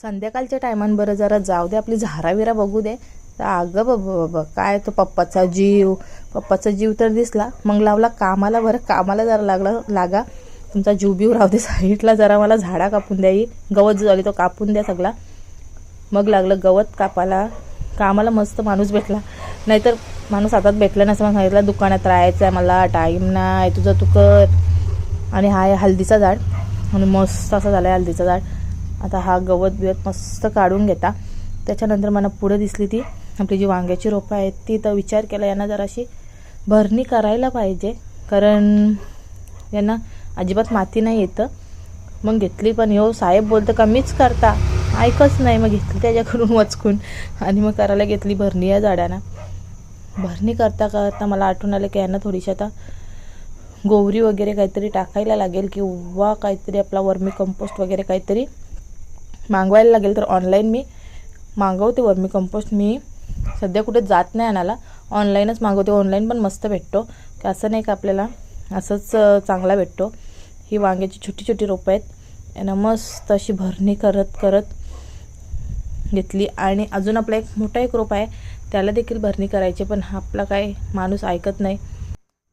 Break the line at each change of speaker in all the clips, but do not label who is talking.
संध्याकाळच्या टायमान बरं जरा जाऊ दे, आपली झाराविरा बघू दे. तर अगं बाबा काय तो पप्पाचा जीव तर दिसला. मग लावला कामाला. बरं कामाला जरा लागा तुमचा जीव बीव राहू दे साईडला, जरा मला झाडा कापून द्या, गवत जो आली तो कापून द्या सगळा. मग लागलं गवत कापायला. कामाला मस्त माणूस भेटला, नाहीतर माणूस हातात भेटला नसं. मग सांगितलं दुकानात राहायचं आहे मला, टाईम नाही, तुझं तू कर. आणि हा आहे हल्दीचा झाड, आणि मस्त असं झालं आहे हल्दीचं झाड. आता हा गवत बिवत मस्त काढून घेता. त्याच्यानंतर मला पुढं दिसली ती आपली जी वांग्याची रोपं आहेत ती. तर विचार केला यांना जराशी भरणी करायला पाहिजे, कारण यांना अजिबात माती नाही येतं. मग घेतली, पण साहेब बोलतं का मीच करता, ऐकच नाही. मग घेतली त्याच्याकडून वचकून आणि मग करायला घेतली भरणी या झाडांना. भरणी करता करता मला आठवण आलं की यांना थोडीशी आता गोवरी वगैरे काहीतरी टाकायला लागेल, किंवा काहीतरी आपला वर्मी कंपोस्ट वगैरे काहीतरी मागवायला लागेल. तर ऑनलाईन मी मागवते वर्मी कंपोस्ट. मी सध्या कुठे जात नाही आणायला, ऑनलाईनच मागवते. ऑनलाईन पण मस्त भेटतो, की असं नाही का आपल्याला असंच चांगला भेटतो. ही वांग्याची छोटी छोटी रोपं आहेत, यांना मस्त अशी भरणी करत करत घेतली. आणि अजून आपला मोठा एक रोप आहे, त्याला देखील भरणी करायची. पण आपला काय माणूस ऐकत नाही,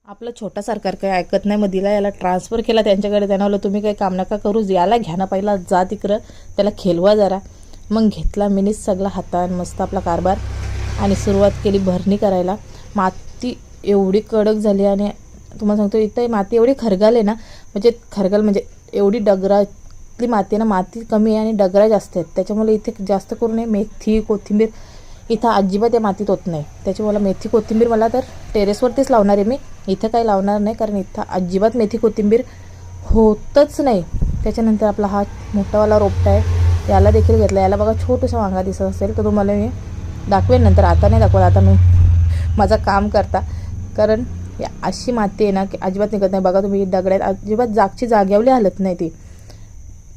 आपलं छोटा सरकार काही ऐकत नाही. मग दिला याला ट्रान्सफर केला त्यांच्याकडे. त्यांना बोललं तुम्ही काही काम नका करू, याला घ्या ना पहिला, जा तिकडं त्याला खेळवा जरा. मग घेतला मीनीच सगळा हातान मस्त आपला कारभार, आणि सुरुवात केली भरणी करायला. माती एवढी कडक झाली, आणि तुम्हाला सांगतो इथं माती एवढी खरगाले ना, म्हणजे एवढी डगरातली माती ना, माती कमी आहे आणि डगरा जास्त आहेत. त्याच्यामुळे इथे जास्त करून मेथी कोथिंबीर इथं अजिबात या मातीत होत नाही. त्याच्यामुळे मेथी कोथिंबीर मला तर टेरेसवरतीच लावणार आहे मी, इथं काही लावणार नाही, कारण इथं अजिबात मेथी कोथिंबीर होतच नाही. त्याच्यानंतर आपला हा मोठावाला रोपटा आहे, याला देखील घेतला. याला बघा छोटंसं वांगा दिसत असेल तर तुम्हाला मी दाखवेन नंतर, आता नाही दाखवत. आता मी माझं काम करता, कारण अशी माती आहे ना की अजिबात निघत नाही. बघा तुम्ही दगडात अजिबात जागेवली हलत नाही ती.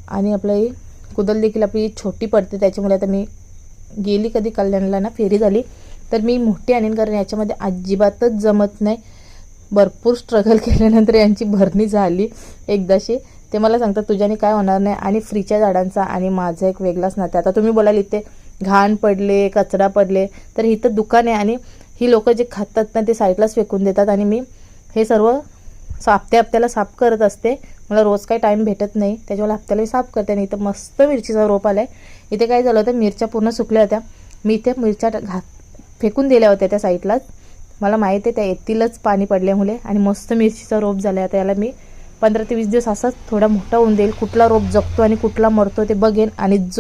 आणि आपलं ही कुदल देखील आपली छोटी पडते. त्याच्यामुळे आता मी गेली कधी कल्याणला ना, फेरी झाली तर मी मोठी आणीन, कारण याच्यामध्ये अजिबातच जमत नाही. भरपूर स्ट्रगल केल्यानंतर यांची भरणी झाली एकदाशी. ते मला सांगतात तुझ्याने काय होणार नाही. आणि फ्रीच्या झाडांचा आणि माझा एक वेगळाच नाते. आता तुम्ही बोलाल इथे घाण पडले, कचरा पडले, तर इथं दुकान आहे, आणि ही लोक जे खातात ना ते साईडलाच फेकून देतात. आणि मी हे सर्व हप्त्याला साफ करत असते. मला रोज काही टाईम भेटत नाही, त्याच्यामुळे हप्त्याला मी साफ करते. आणि इथं मस्त मिरचीचा रोप आला आहे. इथे काय झालं होतं, मिरच्या पूर्ण सुकल्या होत्या. मी इथे मिरच्या फेकून दिल्या होत्या त्या साईडलाच. मला माहिती आहे त्या येतीलच पाणी पडल्यामुळे. आणि मस्त मिरचीचा रोप झाला आहे. आता याला मी 15 ते 20 दिवस असाच थोडा मोठा होऊन देईल. कुठला रोप जगतो आणि कुठला मरतो ते बघेन. आणि जो